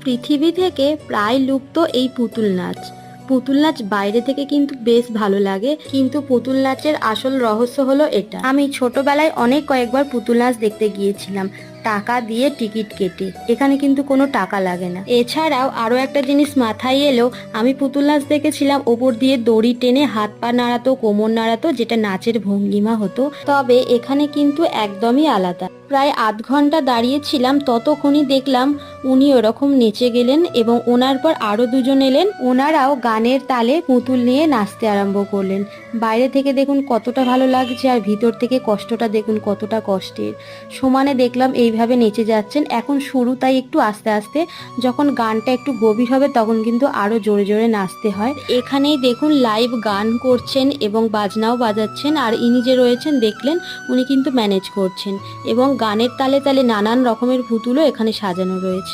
পৃথিবী থেকে প্রায় লুপ্ত এই পুতুল নাচ। পুতুল নাচ বাইরে থেকে কিন্তু বেশ ভালো লাগে, কিন্তু পুতুল নাচের আসল রহস্য হলো এটা। আমি ছোটবেলায় অনেক কয়েকবার পুতুল নাচ দেখতে গিয়েছিলাম, টাকা দিয়ে টিকিট কেটে। এখানে কিন্তু কোনো টাকা লাগে না। এছাড়াও আরো একটা জিনিস মাথায় এলো, আমি পুতুল নাচ দেখেছিলাম ওপর দিয়ে দড়ি টেনে হাত পা নাড়াতো, কোমর নাড়াতো, যেটা নাচের ভঙ্গিমা হতো। তবে এখানে কিন্তু একদমই আলাদা। প্রায় আধ ঘন্টা দাঁড়িয়েছিলাম, ততক্ষণই দেখলাম উনি ওরকম নেচে গেলেন এবং ওনার পর আরো দুজন এলেন, ওনারাও গানের তালে পুতুল নিয়ে নাচতে আরম্ভ করলেন। বাইরে থেকে দেখুন কতটা ভালো লাগছে, আর ভিতর থেকে কষ্টটা দেখুন কতটা কষ্টের। সমানে দেখলাম এইভাবে নেচে যাচ্ছেন। এখন শুরু, তাই একটু আস্তে আস্তে, যখন গানটা একটু গভীর হবে তখন কিন্তু আরো জোরে জোরে নাচতে হয়। এখানেই দেখুন লাইভ গান করছেন এবং বাজনাও বাজাচ্ছেন, আর ইনি যে রয়েছেন দেখলেন, উনি কিন্তু ম্যানেজ করছেন এবং গানের তালে তালে নানান রকমের পুতুলও এখানে সাজানো রয়েছে।